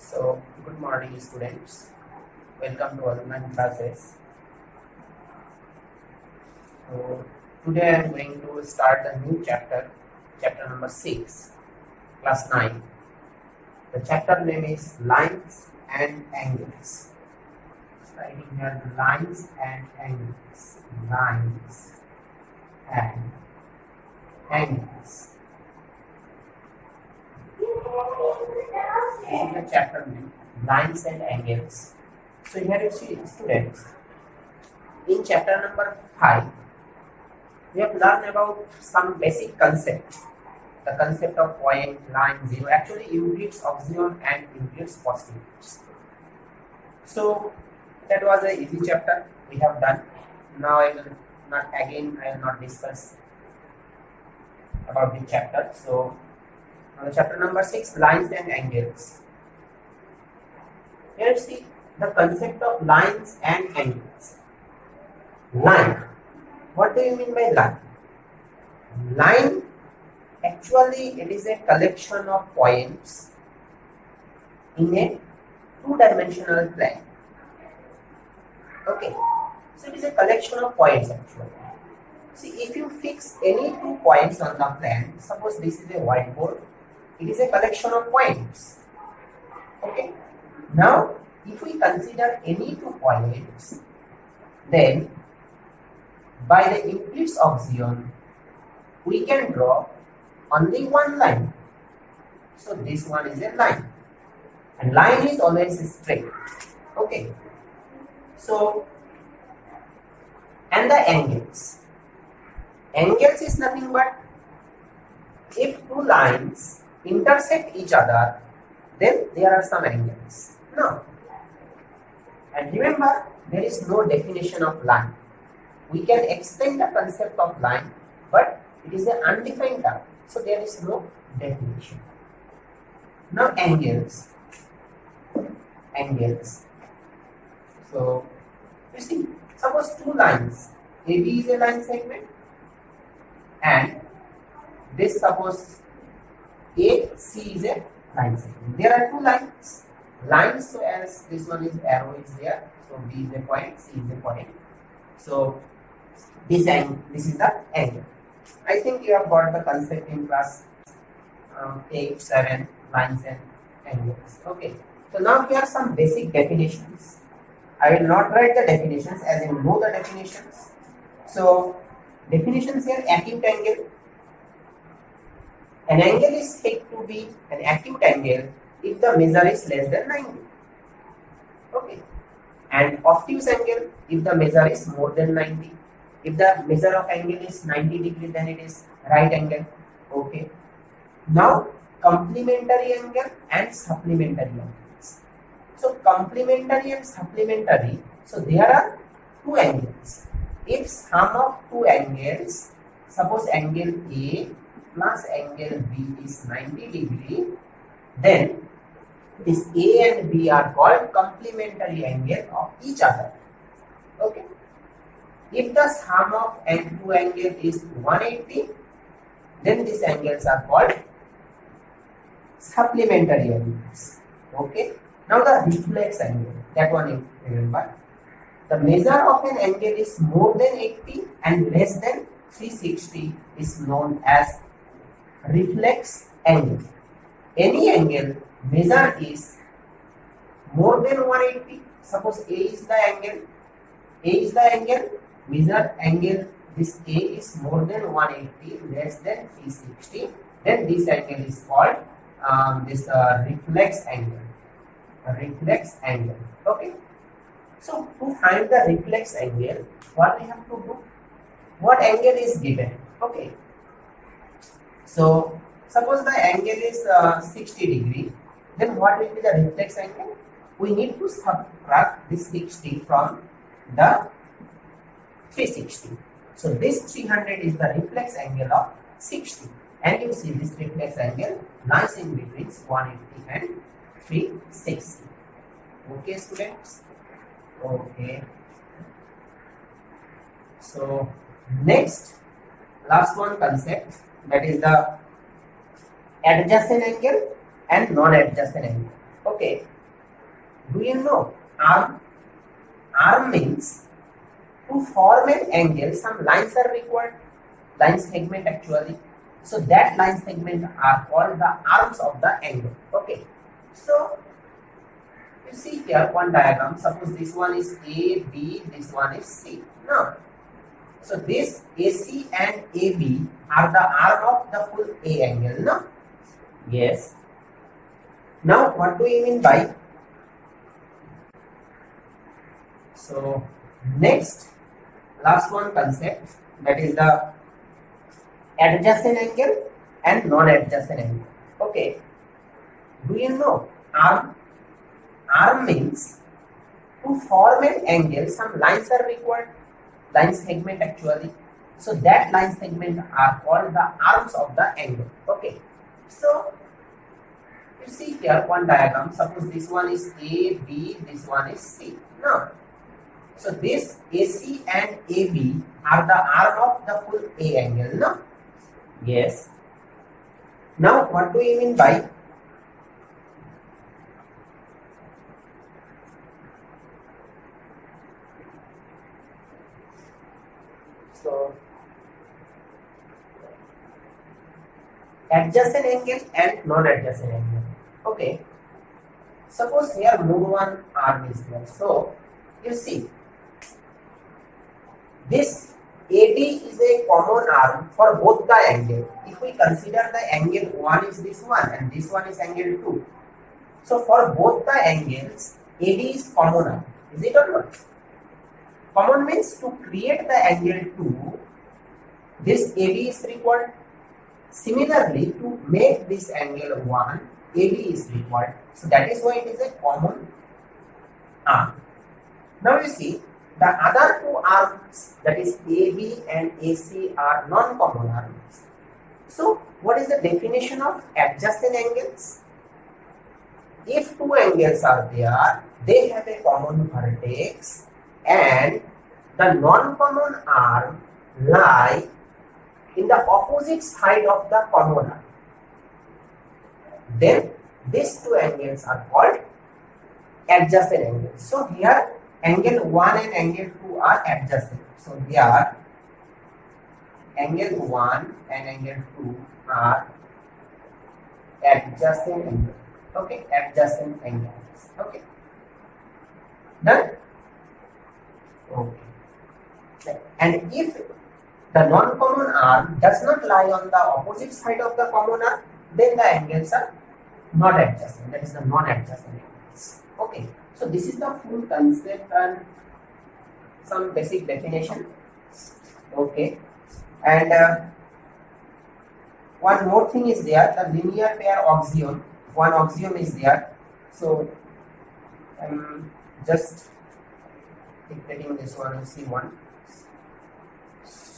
So, good morning, students. Welcome to online classes. So, today I am going to start a new chapter, chapter number 6, class 9. The chapter name is Lines and Angles. Writing here lines and angles. Lines and angles. This is the chapter name, Lines and Angles. So here you see, students, in chapter number 5, we have learned about some basic concepts. The concept of point, line, zero, actually Euclid's axiom and Euclid's postulates. So that was an easy chapter we have done. Now I will not discuss about the chapter. So chapter number 6, lines and angles. Here you see the concept of lines and angles. Line. What do you mean by line? Line, actually it is a collection of points in a two-dimensional plane. Okay. So it is a collection of points actually. See, if you fix any 2 points on the plane, suppose this is a whiteboard, it is a collection of points. Okay. Now, if we consider any 2 points, then by the Euclid's axiom, we can draw only one line. So this one is a line, and line is always straight. Okay. So, and the angles. Angles is nothing but if 2 lines intersect each other, then there are some angles. No. And remember, there is no definition of line. We can explain the concept of line, but it is an undefined term. So there is no definition. Now angles. Angles. So you see, suppose 2 lines. AB is a line segment, and this suppose AC is a line segment. There are 2 lines. Lines, so as this one is arrow is there, so B is a point, C is a point. So this is the angle. I think you have got the concept in class 8, 7, lines and angles. Okay. So now here are some basic definitions. I will not write the definitions as you know the definitions. So definitions here: acute angle. An angle is said to be an acute angle if the measure is less than 90. Okay. And obtuse angle if the measure is more than 90. If the measure of angle is 90 degrees, then it is right angle. Okay. Now, complementary angle and supplementary angles. So, complementary and supplementary, so there are 2 angles. If sum of 2 angles, suppose angle A plus angle B is 90 degree, then this A and B are called complementary angle of each other. Okay. If the sum of 2 angles is 180, then these angles are called supplementary angles. Okay. Now the reflex angle, that one you remember. The measure of an angle is more than 80 and less than 360 is known as reflex angle. Any angle measure is more than 180. Suppose A is the angle, measure angle, this A is more than 180, less than 360, then this angle is called reflex angle. Reflex angle. Okay. So to find the reflex angle, what we have to do? What angle is given? Okay. So suppose the angle is 60 degree, then what will be the reflex angle? We need to subtract this 60 from the 360. So this 300 is the reflex angle of 60. And you see this reflex angle lies in between 180 and 360. Okay, students? Okay. So next, last one concept, that is the adjacent angle and non-adjacent angle. Okay, Do you know arm? Arm means to form an angle, some lines are required, line segment actually. So that line segment are called the arms of the angle. Okay. So you see here one diagram. Suppose this one is A, B, this one is C. Now, so this AC and AB are the arm of the full A angle. No? Yes. Now, what do you mean by? So next, last one concept, that is the adjacent angle and non-adjacent angle. Okay. Do you know arm? Arm means to form an angle, some lines are required, line segment actually. So that line segment are called the arms of the angle. Okay. So you see here one diagram. Suppose this one is A, B, this one is C. Now, so this AC and AB are the arm of the full A angle. No? Yes. Now, what do you mean by? So, adjacent angle and non-adjacent angle. Okay. Suppose here more one arm is there. So, you see, this AD is a common arm for both the angle. If we consider the angle 1 is this one and this one is angle 2. So for both the angles, AD is common arm. Is it or not? Common means to create the angle 2, this AD is required. Similarly, to make this angle 1, AD is required. So that is why it is a common arm. Now you see, the other two arms, that is AB and AC, are non-common arms. So, what is the definition of adjacent angles? If two angles are there, they have a common vertex and the non-common arm lie in the opposite side of the common arm. Then, these two angles are called adjacent angles. So, here angle 1 and angle 2 are adjacent. So here angle 1 and angle 2 are adjacent angles. Okay, adjacent angles. Okay. Done? Okay. And if the non-common arm does not lie on the opposite side of the common arm, then the angles are not adjacent. That is the non-adjacent angles. Okay. So this is the full concept and some basic definition. Okay, and one more thing is there, the linear pair axiom. One axiom is there. So I'm just dictating this one and see one.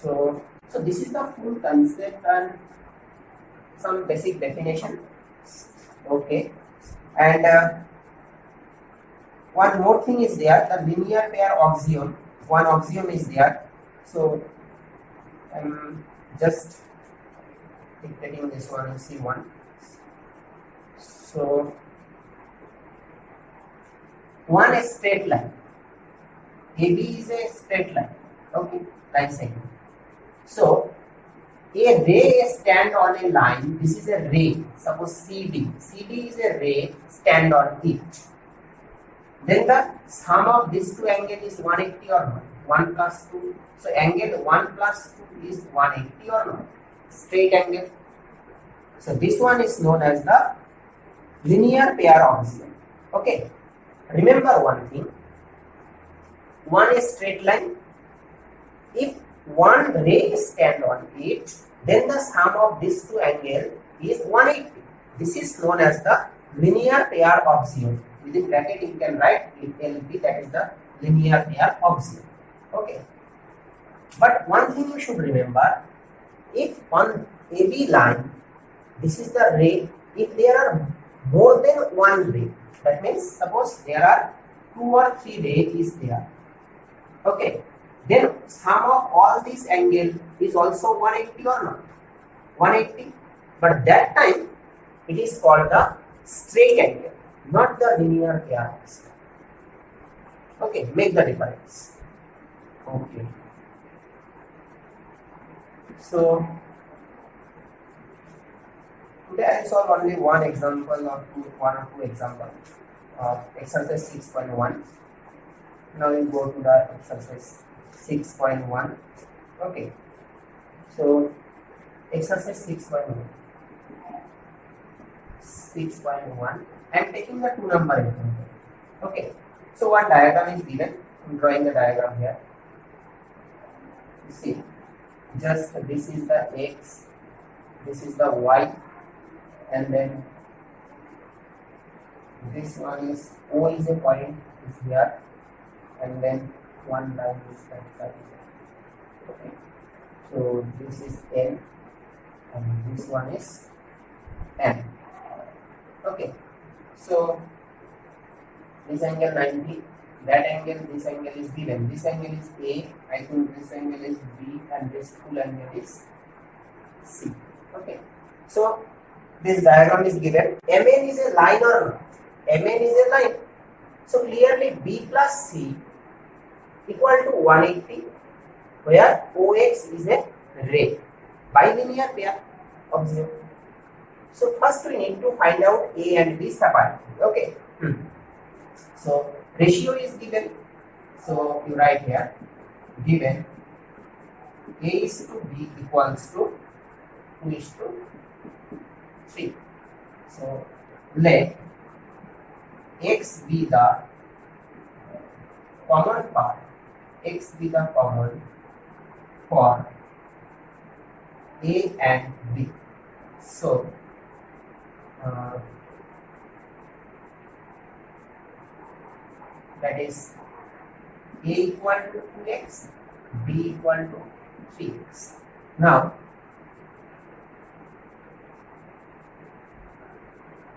So this is the full concept and some basic definition. Okay, and one more thing is there, the linear pair axiom. One axiom is there. So I'm just dictating this one and see one. So one is straight line. AB is a straight line. Okay, line segment. So a ray stand on a line. This is a ray. Suppose CD. CD is a ray stand on it. Then the sum of these two angles is 180 or not? 1 plus 2. So angle 1 plus 2 is 180 or not? Straight angle. So this one is known as the linear pair axiom. Okay. Remember one thing. One is straight line. If one ray stand on it, then the sum of these two angles is 180. This is known as the linear pair axiom. Within bracket you can write LP, that is the linear pair axiom. Okay. But one thing you should remember, if on AB line, this is the ray, if there are more than one ray, that means suppose there are 2 or 3 rays is there. Okay. Then sum of all these angles is also 180 or not? 180. But that time it is called the straight angle, not the linear pair axiom. Okay, make the difference. Okay. So today I solve only one example or one or two examples of exercise 6.1. Now we go to the exercise 6.1. Okay. So exercise 6.1. 6.1. I am taking the two number example. Okay. So one diagram is given. I am drawing the diagram here. You see, just this is the x, this is the y, and then this one is O is a point is here, and then one line is that. Okay. So this is N, and this one is M. Okay. So this angle 90, that angle, this angle is given. This angle is A, I think this angle is B, and this full angle is C. Okay. So this diagram is given. MN is a line or not? MN is a line. So clearly B plus C equal to 180, where OX is a ray. Bilinear pair, observe. So first we need to find out A and B separately. Okay. So ratio is given. So you write here, given A is to B equals to 2 is to 3. So let X be the common part. X be the common for A and B. So that is A equal to 2x, B equal to 3x. Now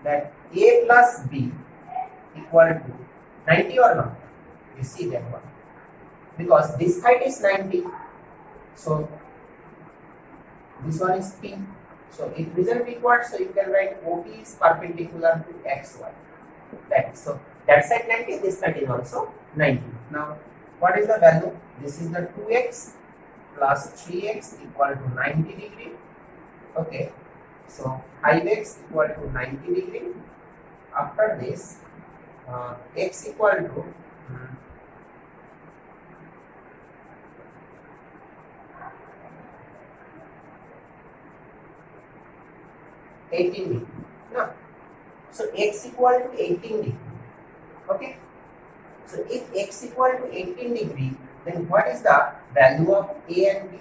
that A plus B equal to 90 or not? You see that one. Because this side is 90. So this one is P. So if result equal, so you can write OP is perpendicular to XY. That so that side 90, this side is also 90. Now what is the value? This is the 2x plus 3x equal to 90 degree. Okay. So 5x equal to 90 degree. After this, x equal to 18 degree. No. So x equal to 18 degree. Okay. So if x equal to 18 degree, then what is the value of A and B?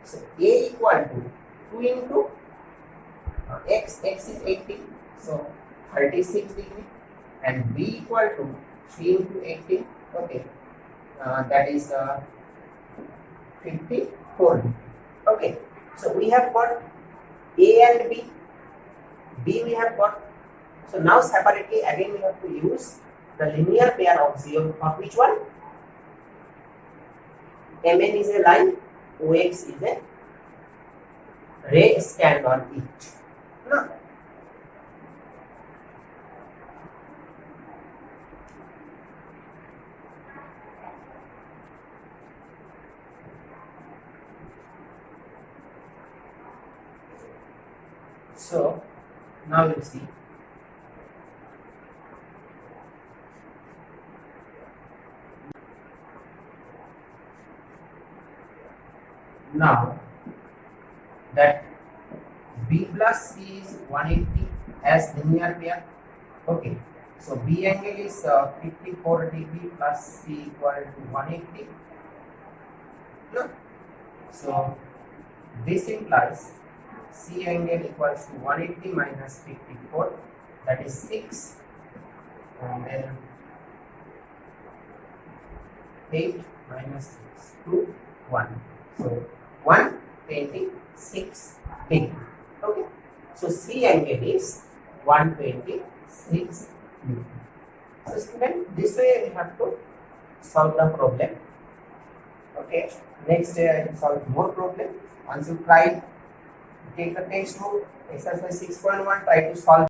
So A equal to 2 into x is 18. So 36 degree, and B equal to 3 into 18. Okay. That is 54 degree. Okay. So we have got A and B. B we have got. So now separately again we have to use the linear pair of zero of which one? MN is a line, OX is a ray stand on it. No. So now we'll see. Now that B plus C is 180 as linear pair. Okay. So B angle is 54 degree plus C equal to 180. No. So this implies C angle equals to 180 minus 54, that is 6, and then 8 minus 6 to 1. So 126 degree. Okay. So C angle is 126 degree. So student, this way we have to solve the problem. Okay. Next day I will solve more problem. Once you try, take the textbook, exercise 6.1, try to solve